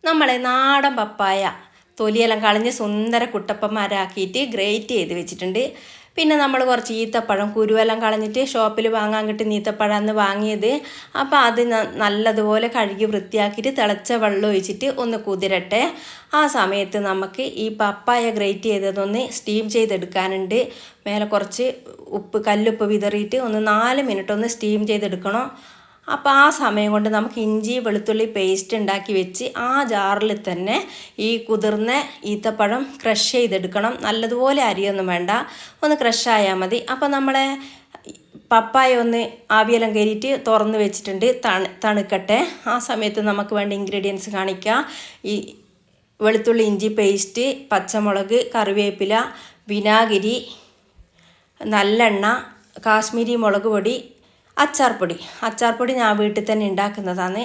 നമ്മളെ നാടൻ പപ്പായ തൊലിയെല്ലാം കളഞ്ഞ് സുന്ദര കുട്ടപ്പന്മാരാക്കിയിട്ട് ഗ്രേറ്റ് ചെയ്ത് വെച്ചിട്ടുണ്ട്. പിന്നെ നമ്മൾ കുറച്ച് ഈത്തപ്പഴം കുരുവെല്ലാം കളഞ്ഞിട്ട് ഷോപ്പിൽ വാങ്ങാൻ കിട്ടുന്ന ഈത്തപ്പഴം അന്ന് വാങ്ങിയത്. അപ്പോൾ അത് നല്ലതുപോലെ കഴുകി വൃത്തിയാക്കിയിട്ട് തിളച്ച വെള്ളം ഒഴിച്ചിട്ട് ഒന്ന് കുതിരട്ടെ. ആ സമയത്ത് നമുക്ക് ഈ പപ്പായ ഗ്രേറ്റ് ചെയ്തതൊന്ന് സ്റ്റീം ചെയ്തെടുക്കാനുണ്ട്. മേലെ കുറച്ച് കല്ലുപ്പ് വിതറിയിട്ട് ഒന്ന് 4 മിനിറ്റ് ഒന്ന് സ്റ്റീം ചെയ്തെടുക്കണം. അപ്പോൾ ആ സമയം കൊണ്ട് നമുക്ക് ഇഞ്ചി വെളുത്തുള്ളി പേസ്റ്റ് ഉണ്ടാക്കി വെച്ച് ആ ജാറിൽ തന്നെ ഈ കുതിർന്ന ഈത്തപ്പഴം ക്രഷ് ചെയ്തെടുക്കണം. നല്ലതുപോലെ അരിയൊന്നും വേണ്ട, ഒന്ന് ക്രഷായാൽ മതി. അപ്പോൾ നമ്മളെ പപ്പായ ഒന്ന് ആവിയെല്ലാം കയറിയിട്ട് തുറന്ന് വെച്ചിട്ടുണ്ട്, തണുക്കട്ടെ. ആ സമയത്ത് നമുക്ക് വേണ്ട ഇൻഗ്രീഡിയൻസ് കാണിക്കാം. ഈ വെളുത്തുള്ളി ഇഞ്ചി പേസ്റ്റ്, പച്ചമുളക്, കറിവേപ്പില, വിനാഗിരി, നല്ലെണ്ണ, കാശ്മീരി മുളക് പൊടി, അച്ചാർപ്പൊടി ഞാൻ വീട്ടിൽ തന്നെ ഉണ്ടാക്കുന്നതാണ്.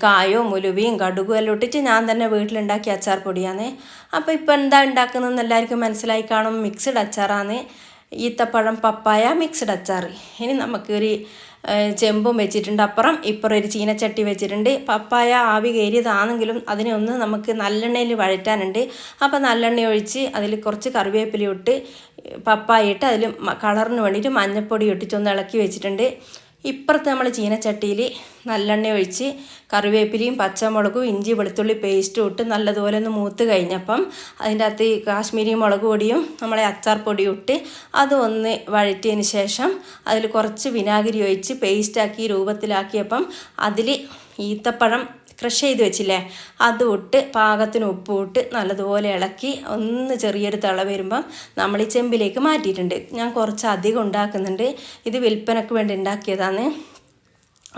കായവും ഉലുവയും കടുകും എല്ലാം ഇട്ടിട്ട് ഞാൻ തന്നെ വീട്ടിലുണ്ടാക്കിയ അച്ചാർപ്പൊടിയാണ്. അപ്പോൾ ഇപ്പോൾ എന്താ ഉണ്ടാക്കുന്നതെന്ന് എല്ലാവർക്കും മനസ്സിലായി കാണും. മിക്സ്ഡ് അച്ചാറാണ്, ഈത്തപ്പഴം പപ്പായ മിക്സ്ഡ് അച്ചാർ. ഇനി നമുക്കൊരു ചെമ്പും വെച്ചിട്ടുണ്ട്, ഇപ്പുറം ഒരു ചീനച്ചട്ടി വെച്ചിട്ടുണ്ട്. പപ്പായ ആവി കയറിയതാണെങ്കിലും അതിനെ ഒന്ന് നമുക്ക് നല്ലെണ്ണയിൽ വഴറ്റാനുണ്ട്. അപ്പോൾ നല്ലെണ്ണ ഒഴിച്ച് അതിൽ കുറച്ച് കറിവേപ്പില ഇട്ട് പപ്പായ ഇട്ട് അതിൽ കളറിന് വേണ്ടിയിട്ട് മഞ്ഞൾപ്പൊടി ഇട്ടിട്ടൊന്ന് ഇളക്കി വെച്ചിട്ടുണ്ട്. ഇപ്പുറത്ത് നമ്മൾ ചീനച്ചട്ടിയിൽ നല്ലെണ്ണ ഒഴിച്ച് കറിവേപ്പിലയും പച്ചമുളകും ഇഞ്ചി വെളുത്തുള്ളി പേസ്റ്റും ഇട്ട് നല്ലതുപോലെ ഒന്ന് മൂത്ത് കഴിഞ്ഞപ്പം അതിൻ്റെ അകത്ത് കാശ്മീരി മുളക് പൊടിയും നമ്മളെ അച്ചാർ പൊടിയും ഇട്ട് അത് ഒന്ന് വഴറ്റിയതിന് ശേഷം അതിൽ കുറച്ച് വിനാഗിരി ഒഴിച്ച് പേസ്റ്റാക്കി രൂപത്തിലാക്കിയപ്പം അതിൽ ഈത്തപ്പഴം ക്രഷ് ചെയ്ത് വെച്ചില്ലേ അതും ഇട്ട് പാകത്തിന് ഉപ്പും ഇട്ട് നല്ലതുപോലെ ഇളക്കി ഒന്ന് ചെറിയൊരു തിള വരുമ്പം നമ്മൾ ഈ ചെമ്പിലേക്ക് മാറ്റിയിട്ടുണ്ട്. ഞാൻ കുറച്ച് അധികം ഉണ്ടാക്കുന്നുണ്ട്, ഇത് വിൽപ്പനയ്ക്ക് വേണ്ടി ഉണ്ടാക്കിയതാണ്.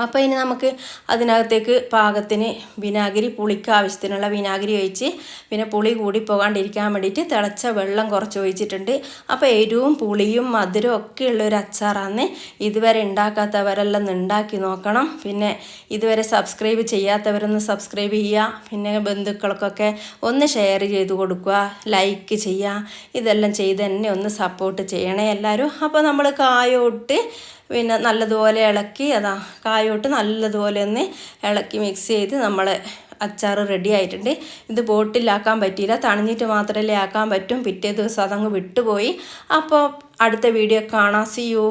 അപ്പോൾ ഇനി നമുക്ക് അതിനകത്തേക്ക് പാകത്തിന് വിനാഗിരി, പുളിക്ക് ആവശ്യത്തിനുള്ള വിനാഗിരി ഒഴിച്ച് പിന്നെ പുളി കൂടി പോകാണ്ടിരിക്കാൻ വേണ്ടിയിട്ട് തിളച്ച വെള്ളം കുറച്ച് ഒഴിച്ചിട്ടുണ്ട്. അപ്പോൾ എരിവും പുളിയും മധുരവും ഒക്കെ ഉള്ളൊരു അച്ചാറാണ്. ഇതുവരെ ഉണ്ടാക്കാത്തവരെല്ലാം ഉണ്ടാക്കി നോക്കണം. പിന്നെ ഇതുവരെ സബ്സ്ക്രൈബ് ചെയ്യാത്തവരൊന്ന് സബ്സ്ക്രൈബ് ചെയ്യുക. പിന്നെ ബന്ധുക്കൾക്കൊക്കെ ഒന്ന് ഷെയർ ചെയ്ത് കൊടുക്കുക, ലൈക്ക് ചെയ്യുക. ഇതെല്ലാം ചെയ്ത് തന്നെ ഒന്ന് സപ്പോർട്ട് ചെയ്യണേ എല്ലാവരും. അപ്പോൾ നമ്മൾ കായോട്ട് പിന്നെ നല്ലതുപോലെ ഇളക്കി കായോട്ട് നല്ലതുപോലെ ഒന്ന് ഇളക്കി മിക്സ് ചെയ്ത് നമ്മൾ അച്ചാർ റെഡി ആയിട്ടുണ്ട്. ഇത് ബോട്ടിലാക്കാൻ പറ്റിയില്ല, തണിഞ്ഞിട്ട് മാത്രമല്ലേ ആക്കാൻ പറ്റും. പിറ്റേ ദിവസം അതങ്ങ് വിട്ടുപോയി. അപ്പോൾ അടുത്ത വീഡിയോ കാണാം. See you.